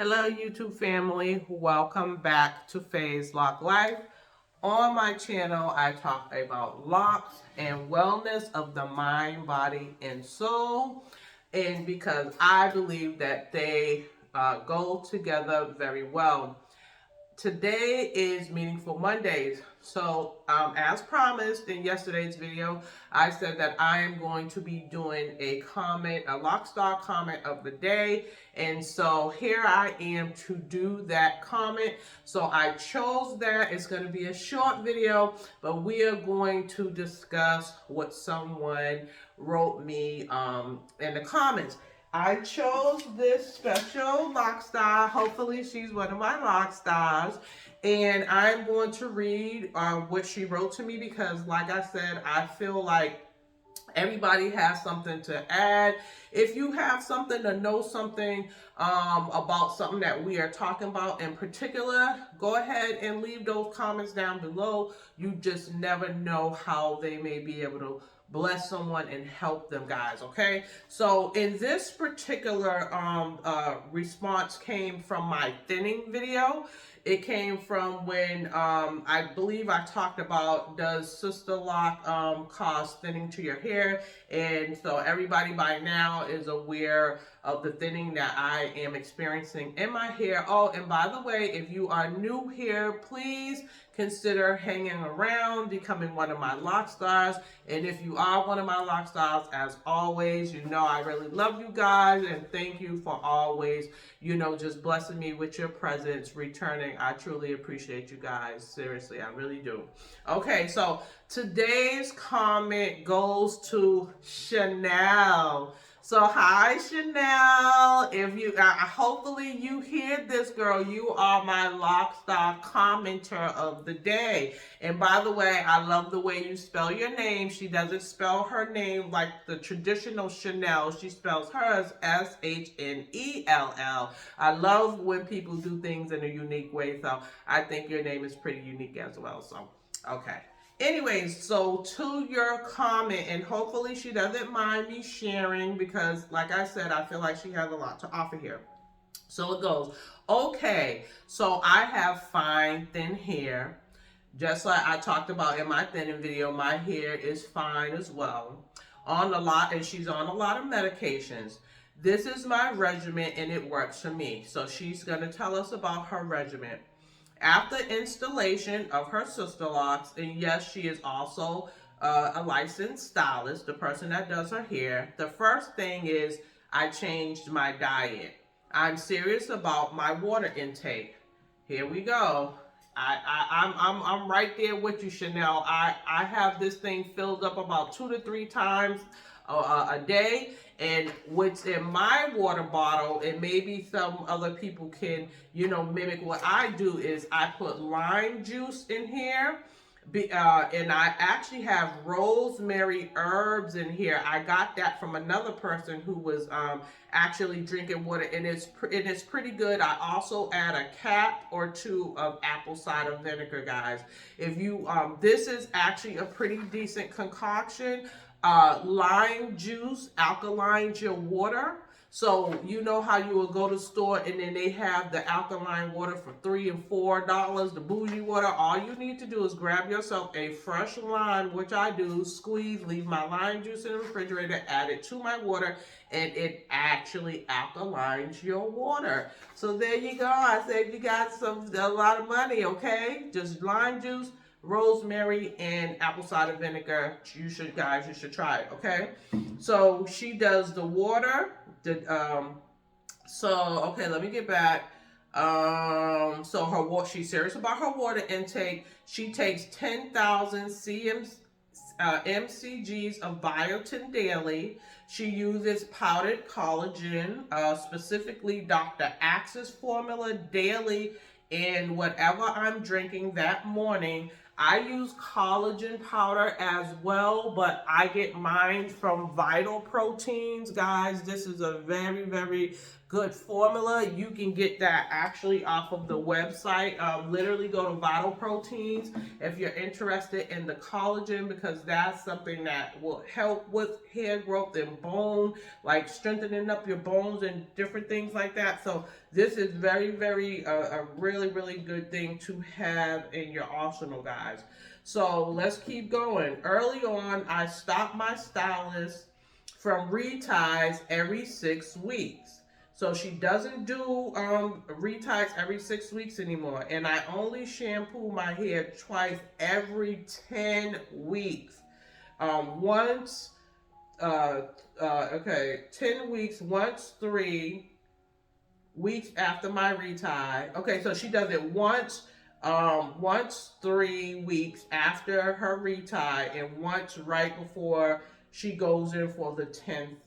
Hello, YouTube family. Welcome back to Faye's Lock Life. On my channel, I talk about locks and wellness of the mind, body, and soul. And because I believe that they go together very well. Today is Meaningful Mondays. So, as promised in yesterday's video, I said that I am going to be doing a Locstar comment of the day. And so here I am to do that comment. So I chose that. It's going to be a short video, but we are going to discuss what someone wrote me in the comments. I chose this special Locstar. Hopefully she's one of my Lockstars. And I'm going to read what she wrote to me because, like I said, I feel like everybody has something to add. If you have something to know something about something that we are talking about in particular, go ahead and leave those comments down below. You just never know how they may be able to bless someone and help them, guys. Okay, so in this particular response came from my thinning video. It came from when I believe I talked about, does Sister Lock cause thinning to your hair? And so everybody by now is aware of the thinning that I am experiencing in my hair. Oh, and by the way, if you are new here, please consider hanging around, becoming one of my Lockstars. And if you are one of my Lockstars, as always, you know I really love you guys and thank you for always, just blessing me with your presence, returning. I truly appreciate you guys. Seriously, I really do. Okay, so today's comment goes to Chanel. So hi Chanel, if you hopefully you hear this, girl, you are my Lockstar commenter of the day. And by the way, I love the way you spell your name. She doesn't spell her name like the traditional Chanel. She spells hers Shnell. I love when people do things in a unique way. So I think your name is pretty unique as well. So okay. Anyways, so to your comment, and hopefully she doesn't mind me sharing because, like I said, I feel like she has a lot to offer here. So it goes, okay, so I have fine, thin hair. Just like I talked about in my thinning video, my hair is fine as well. And she's on a lot of medications. This is my regimen and it works for me. So she's going to tell us about her regimen. After installation of her sister locks, and yes, she is also a licensed stylist, the person that does her hair, the first thing is I changed my diet. I'm serious about my water intake. Here we go. I'm right there with you, Chanel. I have this thing filled up about 2 to 3 times a day, and what's in my water bottle, and maybe some other people can mimic what I do, is I put lime juice in here, and I actually have rosemary herbs in here. I got that from another person who was actually drinking water, and it's pretty good. I also add a cap or 2 of apple cider vinegar, guys. If you this is actually a pretty decent concoction. Lime juice alkalines your water. So you know how you will go to the store and then they have the alkaline water for $3 and $4, the bougie water. All you need to do is grab yourself a fresh lime, which I do, squeeze, leave my lime juice in the refrigerator, add it to my water, and it actually alkalines your water. So there you go. I saved you guys a lot of money, okay? Just lime juice, rosemary, and apple cider vinegar. You should try it, okay? So she does the water. Okay, let me get back. So she's serious about her water intake. She takes 10,000 mcgs of biotin daily. She uses powdered collagen, specifically Dr. Axe's formula daily, and whatever I'm drinking that morning. I use collagen powder as well, but I get mine from Vital Proteins, guys. This is a very, very good formula. You can get that actually off of the website. Literally go to Vital Proteins if you're interested in the collagen, because that's something that will help with hair growth and bone, like strengthening up your bones and different things like that. So this is very, very a really, really good thing to have in your arsenal, guys. So let's keep going. Early on, I stopped my stylist from reties every 6 weeks. So she doesn't do reties every 6 weeks anymore. And I only shampoo my hair twice every 10 weeks. Once, okay, 10 weeks, once 3 weeks after my retie. Okay, so she does it once 3 weeks after her retie, and once right before she goes in for the 10th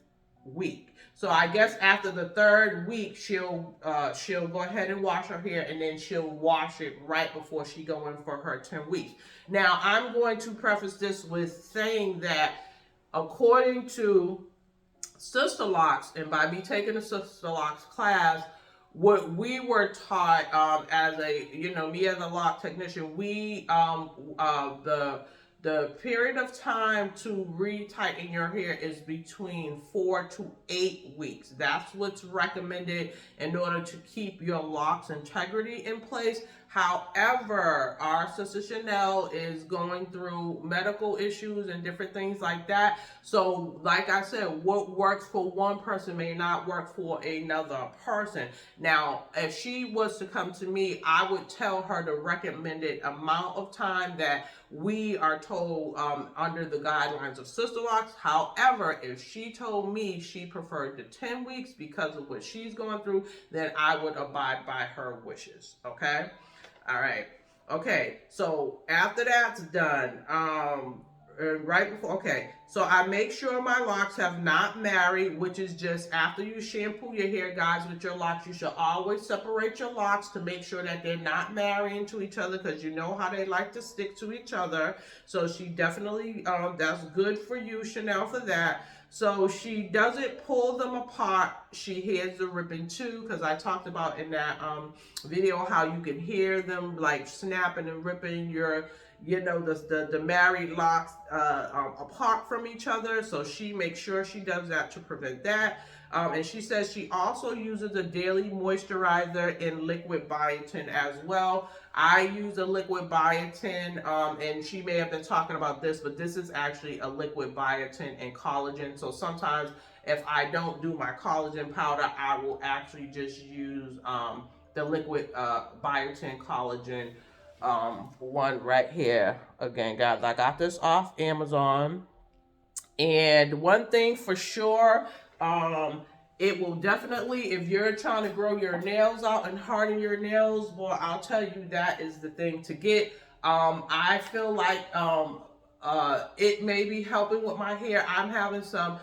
week. So I guess after the 3rd week, she'll go ahead and wash her hair, and then she'll wash it right before she go in for her 10 weeks. Now I'm going to preface this with saying that according to Sister Locks, and by me taking a Sister Locks class, what we were taught as a, me as a lock technician, the period of time to retighten your hair is between 4 to 8 weeks. That's what's recommended in order to keep your locks integrity in place. However, our sister Chanel is going through medical issues and different things like that. So, like I said, what works for one person may not work for another person. Now, if she was to come to me, I would tell her the recommended amount of time that we are told under the guidelines of Sister Locks. However, if she told me she preferred the 10 weeks because of what she's going through, then I would abide by her wishes. Okay? All right. Okay. So after that's done, right before, okay. So I make sure my locks have not married, which is just after you shampoo your hair, guys, with your locks, you should always separate your locks to make sure that they're not marrying to each other, because you know how they like to stick to each other. So she definitely, that's good for you, Chanel, for that. So she doesn't pull them apart. She hears the ripping too, because I talked about in that video how you can hear them like snapping and ripping your, the married locks apart from each other. So she makes sure she does that to prevent that. And she says she also uses a daily moisturizer in liquid biotin as well. I use a liquid biotin, and she may have been talking about this, but this is actually a liquid biotin and collagen. So sometimes if I don't do my collagen powder, I will actually just use the liquid biotin collagen one right here. Again, guys, I got this off Amazon. And one thing for sure, it will definitely, if you're trying to grow your nails out and harden your nails, boy, I'll tell you, that is the thing to get. I feel like it may be helping with my hair. I'm having some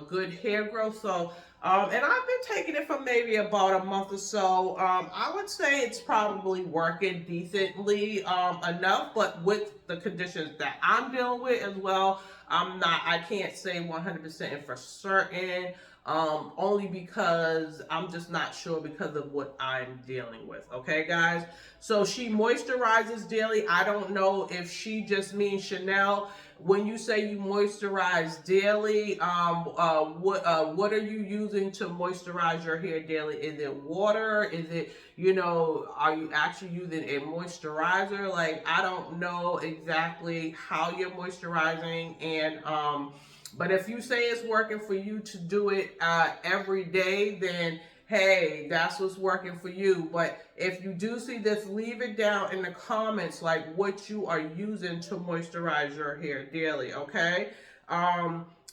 good hair growth. So, and I've been taking it for maybe about a month or so. I would say it's probably working decently enough, but with the conditions that I'm dealing with as well, I can't say 100% for certain, only because I'm just not sure because of what I'm dealing with. Okay, guys? So she moisturizes daily. I don't know if she just means Chanel. When you say you moisturize daily, what are you using to moisturize your hair daily? Is it water? Is it, are you actually using a moisturizer? Like, I don't know exactly how you're moisturizing, and but if you say it's working for you to do it every day, then hey, that's what's working for you. But if you do see this, leave it down in the comments, like what you are using to moisturize your hair daily, okay?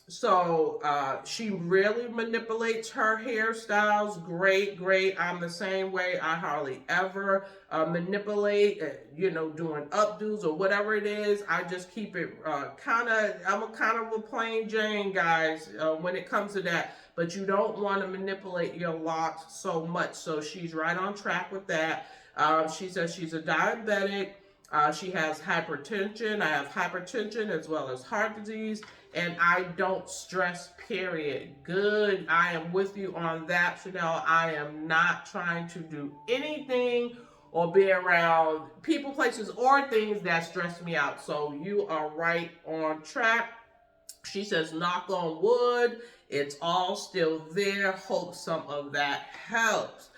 So she really manipulates her hairstyles. Great, great. I'm the same way. I hardly ever manipulate, doing updos or whatever it is. I just keep it I'm a kind of a plain Jane, guys, when it comes to that. But you don't want to manipulate your locks so much. So she's right on track with that. She says she's a diabetic. She has hypertension. I have hypertension as well as heart disease. and I don't stress, period. Good. I am with you on that, Chanel. I am not trying to do anything or be around people, places, or things that stress me out. So you are right on track. She says, knock on wood, it's all still there. Hope some of that helps.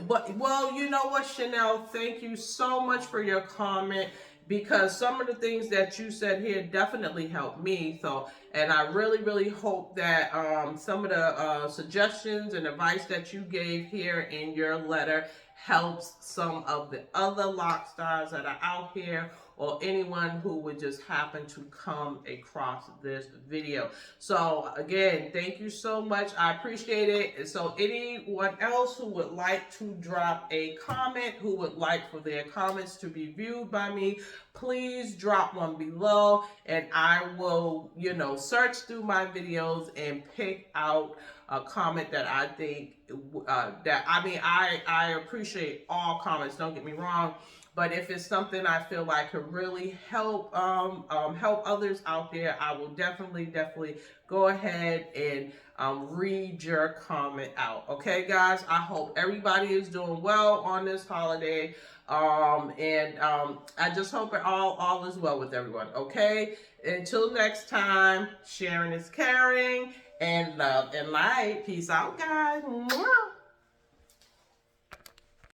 But, well, you know what, Chanel? Thank you so much for your comment, because some of the things that you said here definitely helped me. So, and I really, really hope that some of the suggestions and advice that you gave here in your letter helps some of the other lock stars that are out here, or anyone who would just happen to come across this video. So again, thank you so much. I appreciate it. So anyone else who would like to drop a comment, who would like for their comments to be viewed by me, please drop one below, and I will, search through my videos and pick out a comment that I think I appreciate all comments, don't get me wrong, but if it's something I feel like could really help help others out there, I will definitely go ahead and read your comment out. Okay, guys, I hope everybody is doing well on this holiday, I just hope all is well with everyone. Okay, until next time, sharing is caring, and love and light. Peace out, guys. Mwah.